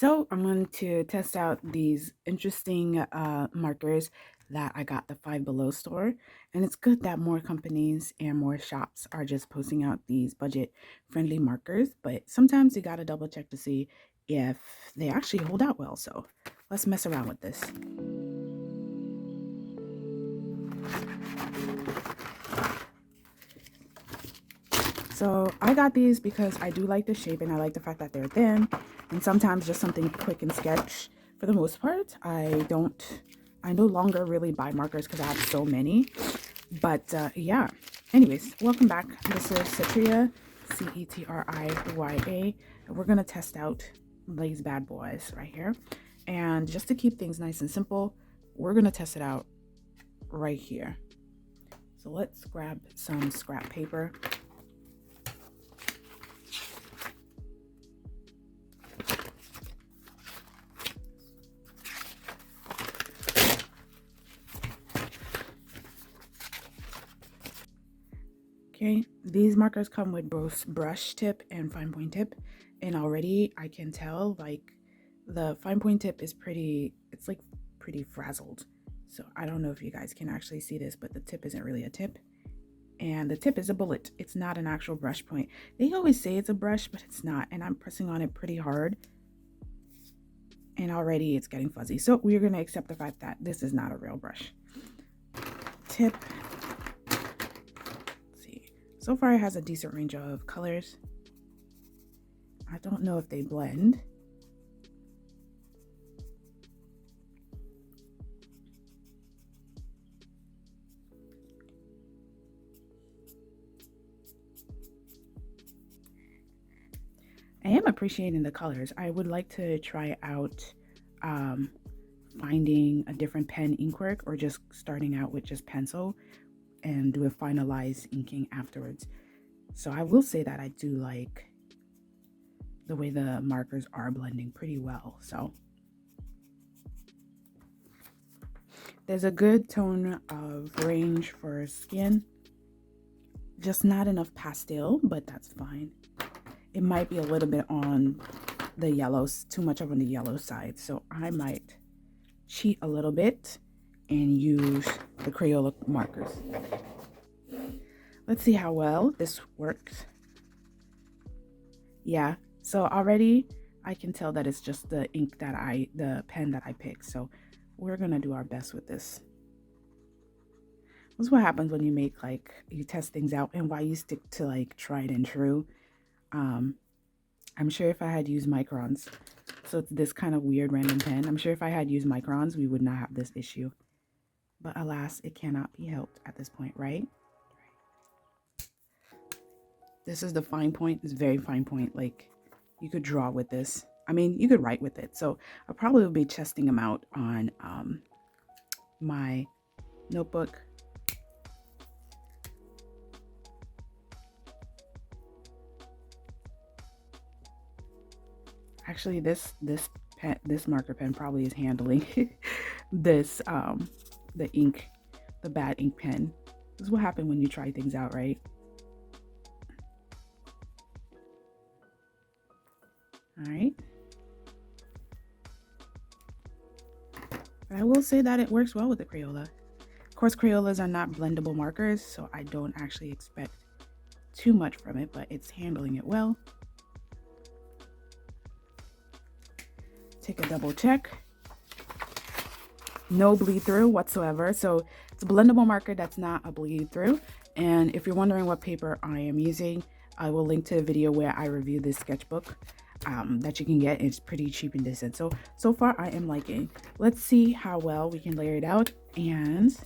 So I'm going to test out these interesting markers that I got the Five Below store. And it's good that more companies and more shops are just posting out these budget friendly markers. But sometimes you got to double check to see if they actually hold out well. So let's mess around with this. So I got these because I do like the shape and I like the fact that they're thin and sometimes just something quick and sketch. For the most part, I no longer really buy markers because I have so many. But yeah, anyways, welcome back. This is Cetriya, Cetriya, and we're going to test out these bad boys right here. And just to keep things nice and simple, we're going to test it out right here. So let's grab some scrap paper. Okay, these markers come with both brush tip and fine point tip, and already I can tell like the fine point tip is pretty frazzled. So I don't know if you guys can actually see this, but the tip isn't really a tip. And the tip is a bullet. It's not an actual brush point. They always say it's a brush, but it's not. And I'm pressing on it pretty hard. And already it's getting fuzzy. So we're going to accept the fact that this is not a real brush. Tip. So far it has a decent range of colors. I don't know if they blend. I am appreciating the colors. I would like to try out finding a different pen inkwork or just starting out with just pencil and do a finalized inking afterwards. So I will say that I do like the way the markers are blending pretty well. So there's a good tone of range for skin, just not enough pastel, but that's fine. It might be a little bit on the yellows, too much on the yellow side. So I might cheat a little bit and use the Crayola markers. Let's see how well this works. Yeah, so already I can tell that it's just the pen that I picked. So we're gonna do our best with this. This is what happens when you you test things out, and why you stick to like tried and true. I'm sure if I had used microns, so it's this kind of weird random pen, I'm sure if I had used microns, we would not have this issue. But alas, it cannot be helped at this point, right? This is the fine point. It's very fine point. Like, you could draw with this. I mean, you could write with it. So I probably will be testing them out on my notebook. Actually, this marker pen probably is handling this the bad ink pen. This is what happened when you try things out, right? All right. But I will say that it works well with the Crayola. Of course, Crayolas are not blendable markers, so I don't actually expect too much from it, but it's handling it well. Take a double check. No bleed through whatsoever. So it's a blendable marker that's not a bleed through. And if you're wondering what paper I am using, I will link to a video where I review this sketchbook that you can get. It's pretty cheap and decent. So far I am liking. Let's see how well we can layer it out and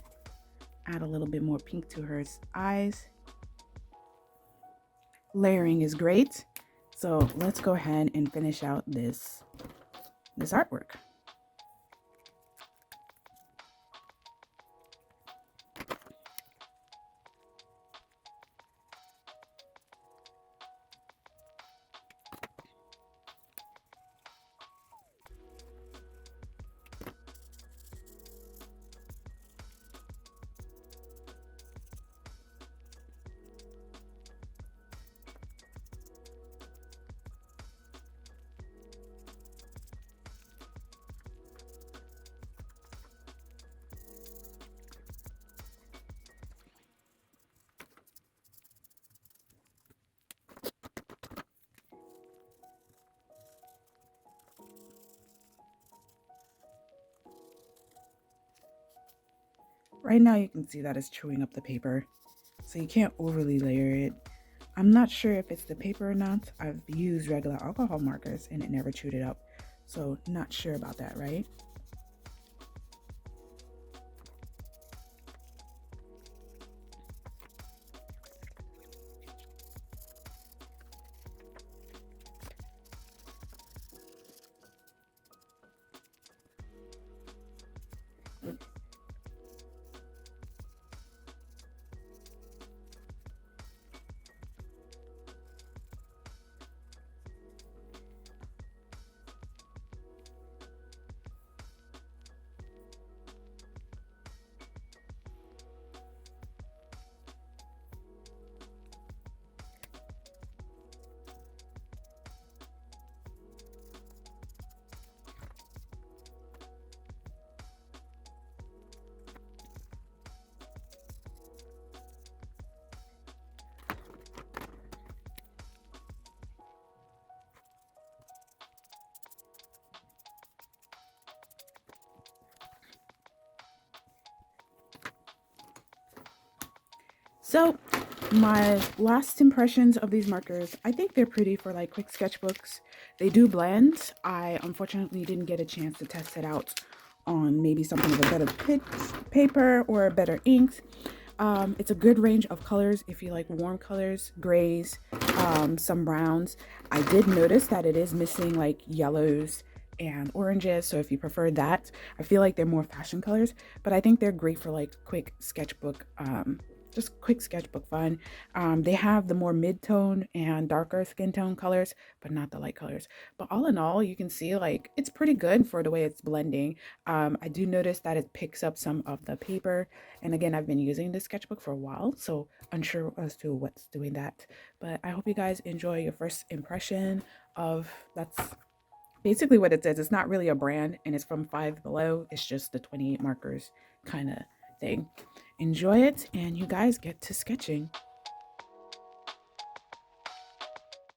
add a little bit more pink to her eyes. Layering is great. So let's go ahead and finish out this artwork. Right now you can see that it's chewing up the paper, so you can't overly layer it. I'm not sure if it's the paper or not. I've used regular alcohol markers and it never chewed it up, so not sure about that, right? So, my last impressions of these markers, I think they're pretty for like quick sketchbooks. They do blend. I unfortunately didn't get a chance to test it out on maybe something with a better paper or better inks. It's a good range of colors if you like warm colors, grays, some browns. I did notice that it is missing like yellows and oranges, so if you prefer that, I feel like they're more fashion colors, but I think they're great for like quick sketchbook, just quick sketchbook fun. They have the more mid-tone and darker skin tone colors, but not the light colors. But all in all, you can see like it's pretty good for the way it's blending. I do notice that it picks up some of the paper. And again, I've been using this sketchbook for a while, so unsure as to what's doing that. But I hope you guys enjoy your first impression of that's basically what it says. It's not really a brand and it's from Five Below. It's just the 28 markers kind of thing. Enjoy it and you guys get to sketching.